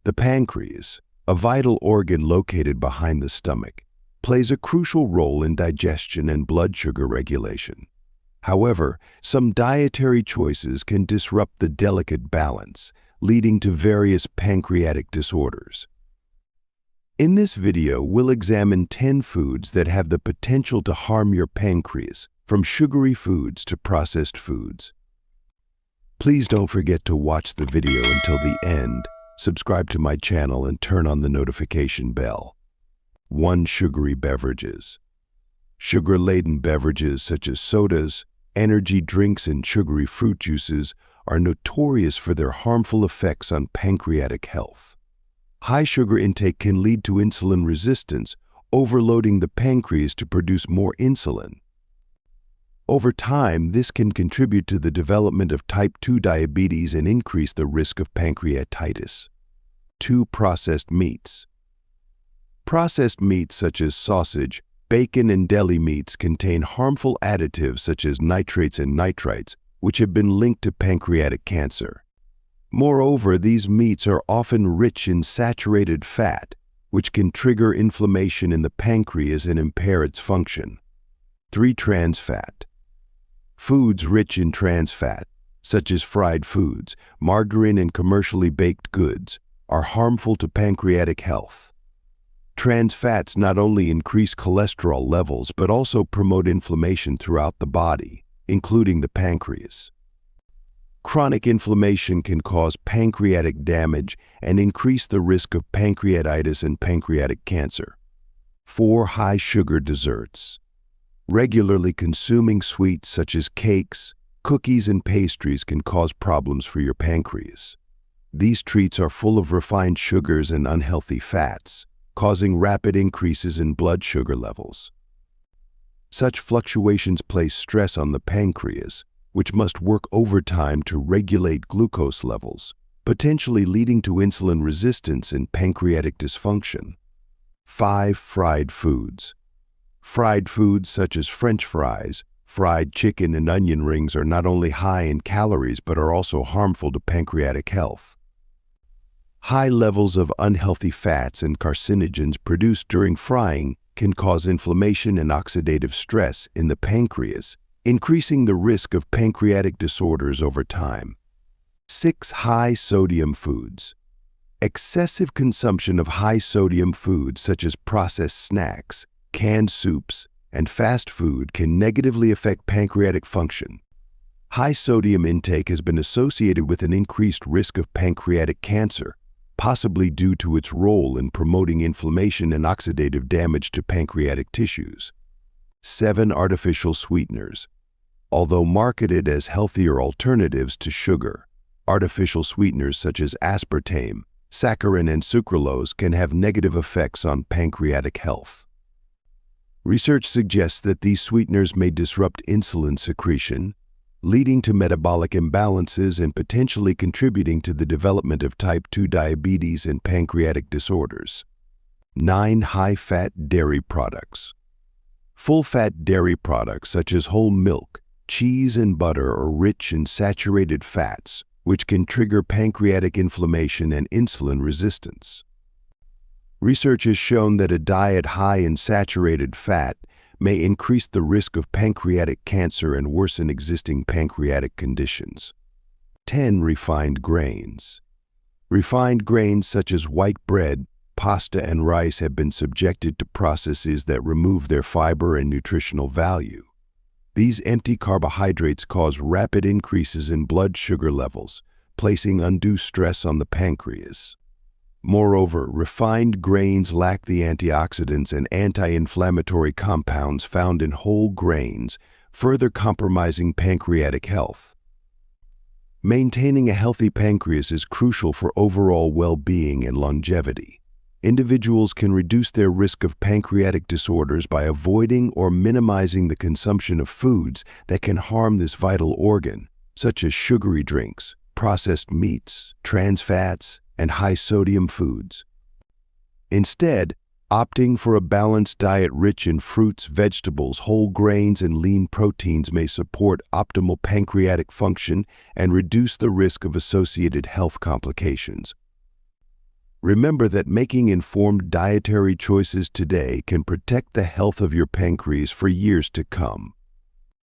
The pancreas, a vital organ located behind the stomach, plays a crucial role in digestion and blood sugar regulation. However, some dietary choices can disrupt the delicate balance, leading to various pancreatic disorders. In this video, we'll examine 10 foods that have the potential to harm your pancreas, from sugary foods to processed foods. Please don't forget to watch the video until the end, subscribe to my channel, and turn on the notification bell. 1. Sugary beverages. Sugar-laden beverages such as sodas, energy drinks, and sugary fruit juices are notorious for their harmful effects on pancreatic health. High sugar intake can lead to insulin resistance, overloading the pancreas to produce more insulin. Over time, this can contribute to the development of type 2 diabetes and increase the risk of pancreatitis. 2. Processed meats. Processed meats such as sausage, bacon, and deli meats contain harmful additives such as nitrates and nitrites, which have been linked to pancreatic cancer. Moreover, these meats are often rich in saturated fat, which can trigger inflammation in the pancreas and impair its function. 3. Trans fat. Foods rich in trans fat, such as fried foods, margarine, and commercially baked goods, are harmful to pancreatic health. Trans fats not only increase cholesterol levels but also promote inflammation throughout the body, including the pancreas. Chronic inflammation can cause pancreatic damage and increase the risk of pancreatitis and pancreatic cancer. 4. High sugar desserts. Regularly consuming sweets such as cakes, cookies, and pastries can cause problems for your pancreas. These treats are full of refined sugars and unhealthy fats, causing rapid increases in blood sugar levels. Such fluctuations place stress on the pancreas, which must work overtime to regulate glucose levels, potentially leading to insulin resistance and pancreatic dysfunction. 5. Fried foods. Fried foods such as French fries, fried chicken, and onion rings are not only high in calories but are also harmful to pancreatic health. High levels of unhealthy fats and carcinogens produced during frying can cause inflammation and oxidative stress in the pancreas, increasing the risk of pancreatic disorders over time. 6. High sodium foods. Excessive consumption of high sodium foods such as processed snacks, canned soups, and fast food can negatively affect pancreatic function. High sodium intake has been associated with an increased risk of pancreatic cancer, possibly due to its role in promoting inflammation and oxidative damage to pancreatic tissues. 7. Artificial sweeteners. Although marketed as healthier alternatives to sugar, artificial sweeteners such as aspartame, saccharin, and sucralose can have negative effects on pancreatic health. Research suggests that these sweeteners may disrupt insulin secretion, leading to metabolic imbalances and potentially contributing to the development of type 2 diabetes and pancreatic disorders. 9. High-fat dairy products. Full-fat dairy products such as whole milk, cheese, and butter are rich in saturated fats, which can trigger pancreatic inflammation and insulin resistance. Research has shown that a diet high in saturated fat may increase the risk of pancreatic cancer and worsen existing pancreatic conditions. 10. Refined grains. Refined grains such as white bread, pasta, and rice have been subjected to processes that remove their fiber and nutritional value. These empty carbohydrates cause rapid increases in blood sugar levels, placing undue stress on the pancreas. Moreover, refined grains lack the antioxidants and anti-inflammatory compounds found in whole grains, further compromising pancreatic health. Maintaining a healthy pancreas is crucial for overall well-being and longevity. Individuals can reduce their risk of pancreatic disorders by avoiding or minimizing the consumption of foods that can harm this vital organ, such as sugary drinks, processed meats, trans fats, and high-sodium foods. Instead, opting for a balanced diet rich in fruits, vegetables, whole grains, and lean proteins may support optimal pancreatic function and reduce the risk of associated health complications. Remember that making informed dietary choices today can protect the health of your pancreas for years to come.